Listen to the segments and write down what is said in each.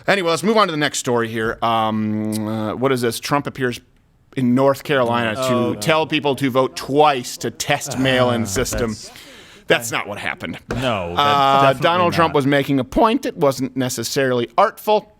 Anyway, let's move on to the next story here. What is this? Trump appears in North Carolina to tell people to vote twice to test mail-in system. That's not what happened. No. Donald Trump was making a point. It wasn't necessarily artful.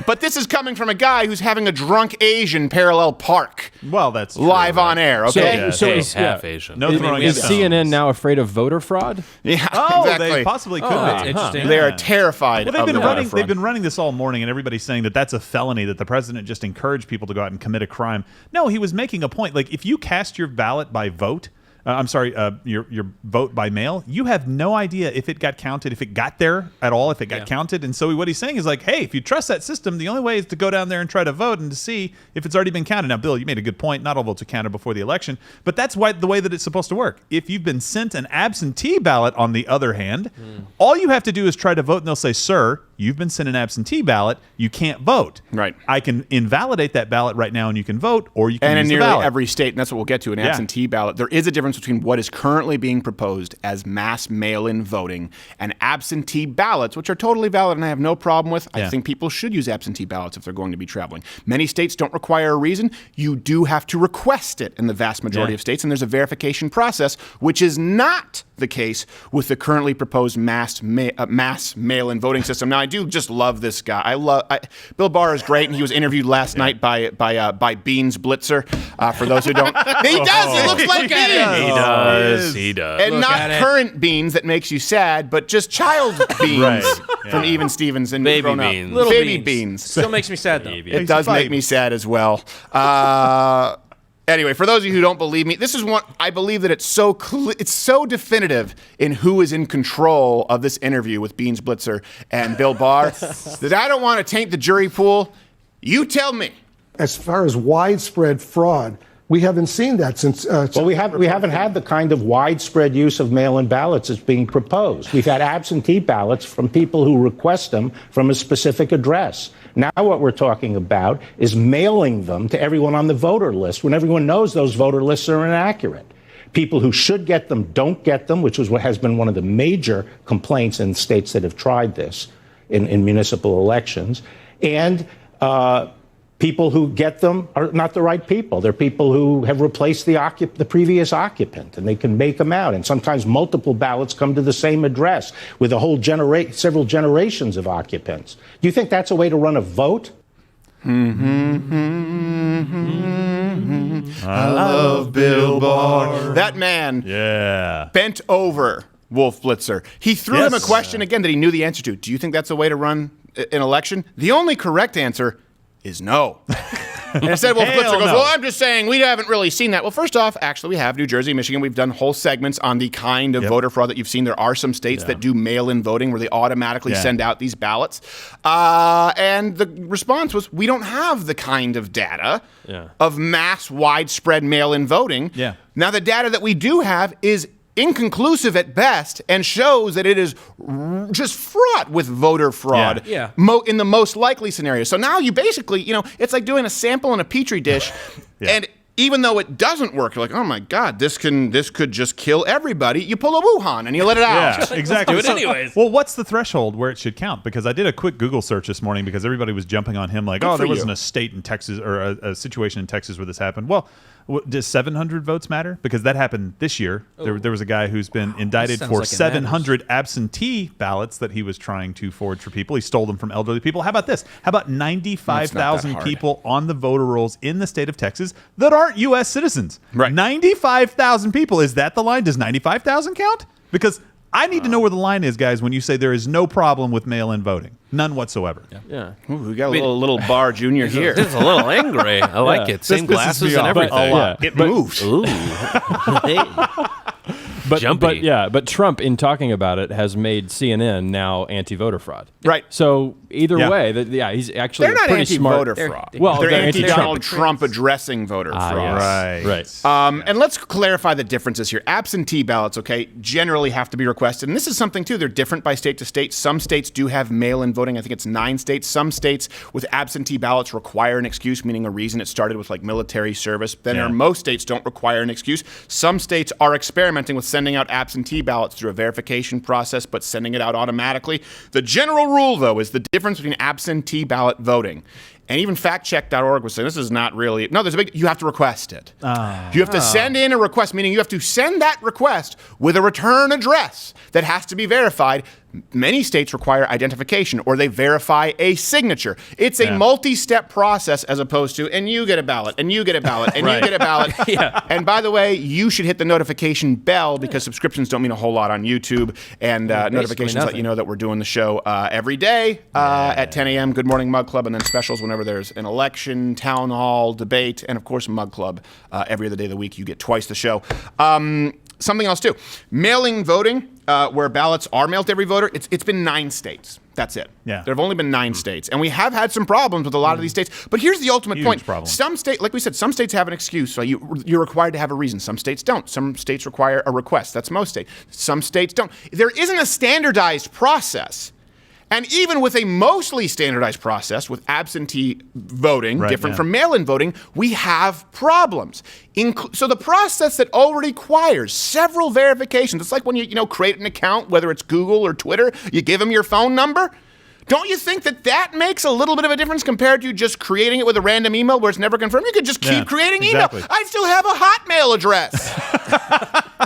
But this is coming from a guy who's having a drunk Asian parallel park. Well, that's true, live on air. Okay, so is half Asian. No throwing is stones. CNN now afraid of voter fraud? Yeah, exactly. They possibly could be. That's interesting. They are terrified. Well, of they've been running this all morning, and everybody's saying that that's a felony, that the president just encouraged people to go out and commit a crime. No, he was making a point. Like, if you cast your ballot by vote, your vote by mail, you have no idea if it got counted, if it got there at all, if it got counted. And so what he's saying is like, hey, if you trust that system, the only way is to go down there and try to vote and to see if it's already been counted. Now, Bill, you made a good point. Not all votes are counted before the election, but that's the way that it's supposed to work. If you've been sent an absentee ballot, on the other hand, all you have to do is try to vote, and they'll say, sir, you've been sent an absentee ballot. You can't vote. Right. I can invalidate that ballot right now, and you can vote, or you can and use in the nearly ballot. every state, and that's what we'll get to, an absentee ballot, there is a difference between what is currently being proposed as mass mail-in voting and absentee ballots, which are totally valid and I have no problem with. I think people should use absentee ballots if they're going to be traveling. Many states don't require a reason. You do have to request it in the vast majority of states, and there's a verification process, which is not the case with the currently proposed mass mail-in voting system. Now, I do just love this guy. Bill Barr is great, and he was interviewed last night by Beans Blitzer. For those who don't, he does. He looks like Beans. He does. And not current Beans that makes you sad, but just child Beans from Even Stevens and Baby grown up. Beans. Little baby beans. Still makes me sad, though. It does make me sad as well. Anyway, for those of you who don't believe me, this is one I believe that it's so definitive in who is in control of this interview with Beans Blitzer and Bill Barr that I don't want to taint the jury pool. You tell me. As far as widespread fraud, we haven't seen that since. Well, we haven't had the kind of widespread use of mail-in ballots that's being proposed. We've had absentee ballots from people who request them from a specific address. Now what we're talking about is mailing them to everyone on the voter list when everyone knows those voter lists are inaccurate. People who should get them don't get them, which was what has been one of the major complaints in states that have tried this in municipal elections. And people who get them are not the right people. They're people who have replaced the previous occupant, and they can make them out. And sometimes multiple ballots come to the same address with a whole several generations of occupants. Do you think that's a way to run a vote? I love Bill Barr. That man bent over Wolf Blitzer. He threw him a question again that he knew the answer to. Do you think that's a way to run an election? The only correct answer is no. And instead, Wolf Blitzer goes, well, I'm just saying we haven't really seen that. Well, first off, actually, we have New Jersey, Michigan. We've done whole segments on the kind of voter fraud that you've seen. There are some states that do mail-in voting where they automatically send out these ballots. And the response was, we don't have the kind of data of mass, widespread mail-in voting. Now, the data that we do have is inconclusive at best and shows that it is just fraught with voter fraud in the most likely scenario. So now you basically, it's like doing a sample in a petri dish and even though it doesn't work, you're like, oh my God, this could just kill everybody. You pull a Wuhan and you let it out. Yeah, exactly. Do it anyways. Well, what's the threshold where it should count? Because I did a quick Google search this morning because everybody was jumping on him like, there wasn't a state in Texas or a situation in Texas where this happened. Well, does 700 votes matter? Because that happened this year. There was a guy who's been indicted for like 700 absentee ballots that he was trying to forge for people. He stole them from elderly people. How about this? How about 95,000 people on the voter rolls in the state of Texas that aren't U.S. citizens? Right. 95,000 people. Is that the line? Does 95,000 count? Because I need to know where the line is, guys, when you say there is no problem with mail-in voting. None whatsoever. Yeah. Ooh, we got a little Barr Jr. here. This is a little angry. I like it. Same glasses and everything. It moves. Ooh. Jumpy. But Trump, in talking about it, has made CNN now anti-voter fraud. Right. So either way, he's actually they're not pretty anti-voter smart. fraud. Well, they're they're anti-Donald Trump addressing voter fraud. Right. And let's clarify the differences here. Absentee ballots, generally have to be requested. And this is something, too. They're different by state to state. Some states do have mail-in voting. I think it's 9 states. Some states with absentee ballots require an excuse, meaning a reason. It started with, military service. Then most states don't require an excuse. Some states are experimenting with sending out absentee ballots through a verification process, but sending it out automatically. The general rule, though, is the difference between absentee ballot voting. And even factcheck.org was saying this is not really. No, you have to request it. You have to send in a request, meaning you have to send that request with a return address that has to be verified. Many states require identification or they verify a signature. It's a multi-step process as opposed to, and you get a ballot, and you get a ballot, and you get a ballot. And by the way, you should hit the notification bell because subscriptions don't mean a whole lot on YouTube. And notifications let you know that we're doing the show every day at 10 a.m. Good Morning Mug Club, and then specials whenever there's an election, town hall, debate, and of course Mug Club every other day of the week. You get twice the show. Something else too, mailing voting, where ballots are mailed to every voter. It's been 9 states. That's it. Yeah. There have only been 9 states, and we have had some problems with a lot of these states. But here's the ultimate point: problem. some states, like we said, some states have an excuse, so you're required to have a reason. Some states don't. Some states require a request. That's most states. Some states don't. There isn't a standardized process. And even with a mostly standardized process, with absentee voting, different from mail-in voting, we have problems. So the process that already requires several verifications, it's like when you create an account, whether it's Google or Twitter, you give them your phone number. Don't you think that makes a little bit of a difference compared to just creating it with a random email where it's never confirmed? You could just keep creating email. I still have a Hotmail address.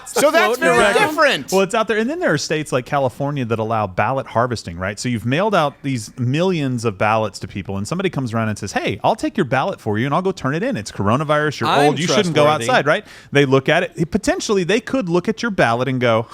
So that's very different. Well, it's out there. And then there are states like California that allow ballot harvesting, right? So you've mailed out these millions of ballots to people, and somebody comes around and says, hey, I'll take your ballot for you, and I'll go turn it in. It's coronavirus. You're old. You shouldn't go outside, right? They look at it. Potentially, they could look at your ballot and go,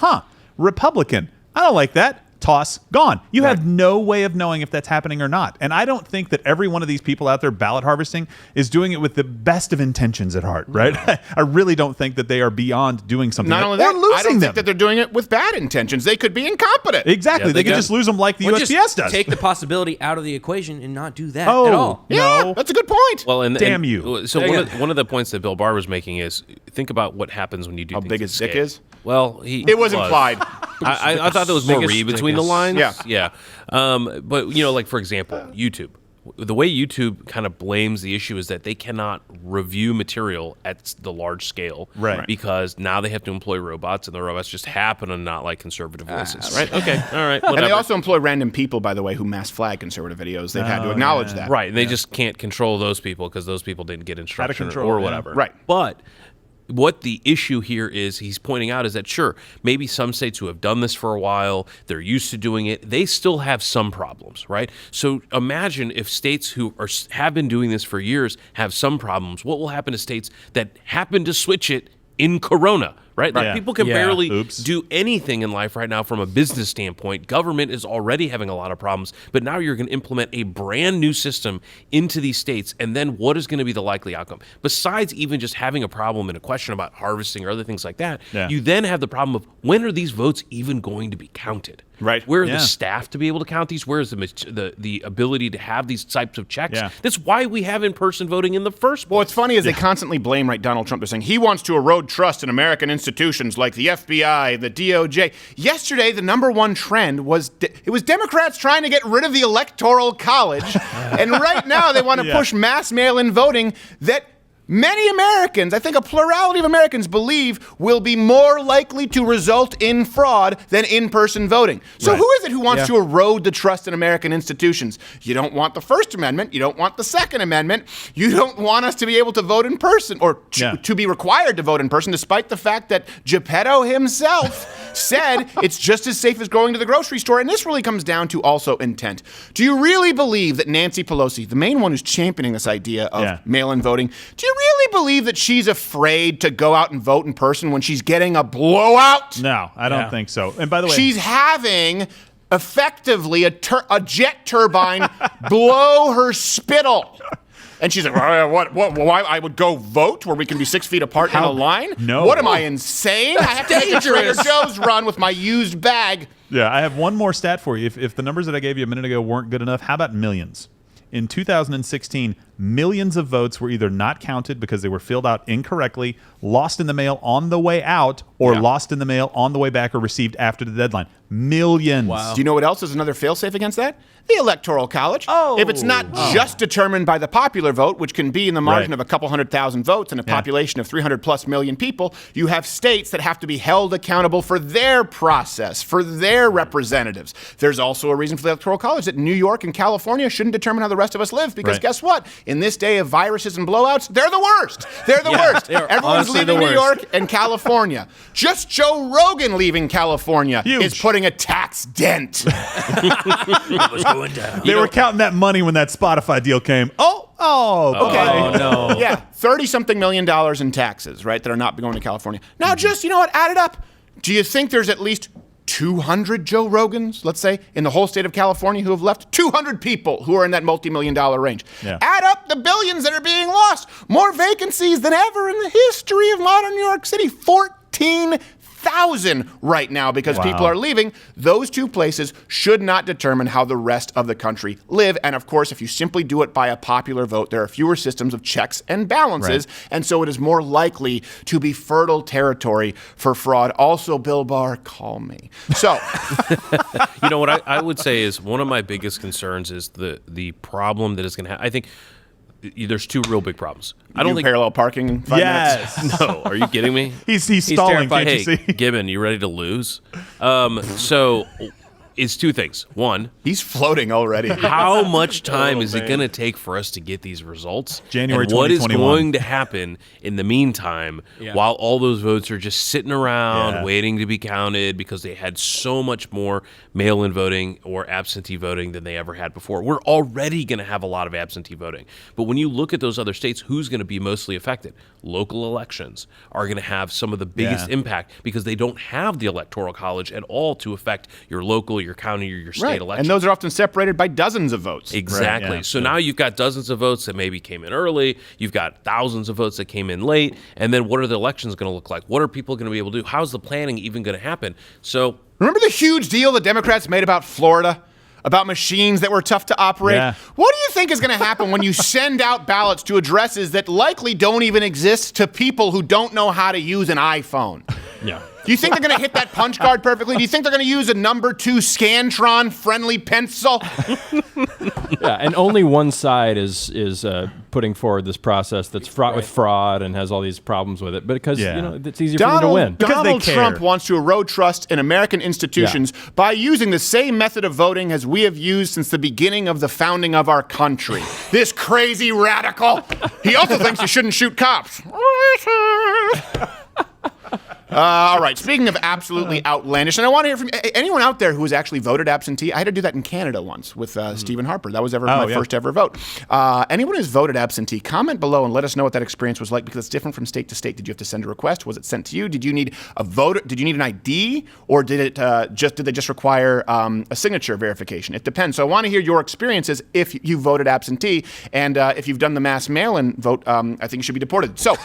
Republican. I don't like that. Toss, gone. You have no way of knowing if that's happening or not. And I don't think that every one of these people out there ballot harvesting is doing it with the best of intentions at heart, right? I really don't think that they are beyond doing something. Not only that, I don't think that they're doing it with bad intentions. They could be incompetent. Exactly. Yeah, they could just lose them like the USPS does. Take the possibility out of the equation and not do that at all. Yeah, that's a good point. Well, Damn you. So one of the points that Bill Barr was making is think about what happens when you do how things big his dick is. Well, it was implied. I thought there was more read between the lines. Yeah. But like for example, YouTube. The way YouTube kind of blames the issue is that they cannot review material at the large scale, right? Because now they have to employ robots, and the robots just happen to not like conservative voices, right? Okay, all right. Whatever. And they also employ random people, by the way, who mass flag conservative videos. They've had to acknowledge that, right? And they just can't control those people because those people didn't get instruction or whatever, right? But what the issue here is, he's pointing out, is that sure, maybe some states who have done this for a while, they're used to doing it, they still have some problems, right? So imagine if states who have been doing this for years have some problems, what will happen to states that happen to switch it in Corona, right? Like people can barely do anything in life right now from a business standpoint. Government is already having a lot of problems, but now you're going to implement a brand new system into these states, and then what is going to be the likely outcome? Besides even just having a problem and a question about harvesting or other things like that, you then have the problem of when are these votes even going to be counted? Right. Where are the staff to be able to count these? Where is the ability to have these types of checks? That's why we have in-person voting in the first place. Well, what's funny is they constantly blame Donald Trump. They're saying he wants to erode trust in American institutions like the FBI, the DOJ. Yesterday, the number one trend was it was Democrats trying to get rid of the Electoral College. And right now they want to push mass mail-in voting that many Americans, I think a plurality of Americans, believe will be more likely to result in fraud than in-person voting. So who is it who wants to erode the trust in American institutions? You don't want the First Amendment. You don't want the Second Amendment. You don't want us to be able to vote in person or to be required to vote in person, despite the fact that Geppetto himself said it's just as safe as going to the grocery store. And this really comes down to also intent. Do you really believe that Nancy Pelosi, the main one who's championing this idea of mail-in voting, do you really believe that she's afraid to go out and vote in person when she's getting a blowout? No, I don't think so. And by the way, she's having effectively a jet turbine blow her spittle. And she's like, why I would go vote where we can be 6 feet apart in a line? No. What am I, insane? I have to make a Trader Joe's run with my used bag. Yeah, I have one more stat for you. If the numbers that I gave you a minute ago weren't good enough, how about millions? In 2016, millions of votes were either not counted because they were filled out incorrectly, lost in the mail on the way out, or lost in the mail on the way back or received after the deadline. Millions. Wow. Do you know what else is another failsafe against that? The Electoral College. If it's not just determined by the popular vote, which can be in the margin of a couple 100,000 votes and a population of 300 plus million people, you have states that have to be held accountable for their process, for their representatives. There's also a reason for the Electoral College that New York and California shouldn't determine how the rest of us live, because guess what? In this day of viruses and blowouts, they're the worst. They're the worst. Everyone's leaving New York and California. Just Joe Rogan leaving California is putting a tax dent. Going down. They were counting that money when that Spotify deal came. Okay. Oh, no. Yeah, $30-something million in taxes, right, that are not going to California. Now, just, you know what, add it up. Do you think there's at least 200 Joe Rogans, let's say, in the whole state of California who have left? 200 people who are in that multi-million dollar range. Yeah. Add up the billions that are being lost. More vacancies than ever in the history of modern New York City. 14,000 right now because people are leaving. Those two places should not determine how the rest of the country live. And of course, if you simply do it by a popular vote, there are fewer systems of checks and balances. And so it is more likely to be fertile territory for fraud. Also, Bill Barr, call me. So, You know what I would say is one of my biggest concerns is the problem that is going to happen. I think there's two real big problems. I don't think parallel parking in 5 minutes. No, are you kidding me? He's stalling. terrified. Can't you Hey, see? Gibbon, you ready to lose? So it's two things. One, He's floating already. how much time is it going to take for us to get these results? January and what is 2021. going to happen in the meantime while all those votes are just sitting around waiting to be counted because they had so much more mail-in voting or absentee voting than they ever had before? We're already going to have a lot of absentee voting. But when you look at those other states, who's going to be mostly affected? Local elections are going to have some of the biggest impact because they don't have the Electoral College at all to affect your local, your county, or your state election. And those are often separated by dozens of votes. Exactly. Right, yeah. So now you've got dozens of votes that maybe came in early. You've got thousands of votes that came in late. And then what are the elections going to look like? What are people going to be able to do? How's the planning even going to happen? So Remember the huge deal the Democrats made about Florida? About machines that were tough to operate? Yeah. What do you think is going to happen when you send out ballots to addresses that likely don't even exist to people who don't know how to use an iPhone? Yeah. Do you think they're going to hit that punch card perfectly? Do you think they're going to use a number 2 Scantron friendly pencil? Yeah, and only one side is putting forward this process that's fraught with fraud and has all these problems with it, but because it's easier for them to win. Donald they care. Trump wants to erode trust in American institutions by using the same method of voting as we have used since the beginning of the founding of our country. This crazy radical. He also thinks you shouldn't shoot cops. All right, speaking of absolutely outlandish, and I want to hear from anyone out there who has actually voted absentee. I had to do that in Canada once with Stephen Harper. That was my first ever vote. Anyone who's voted absentee, comment below and let us know what that experience was like, because it's different from state to state. Did you have to send a request? Was it sent to you? Did you need a voter? Did you need an ID, or did they just require a signature verification? It depends. So I want to hear your experiences if you voted absentee, and if you've done the mass mail-in vote, I think you should be deported. So.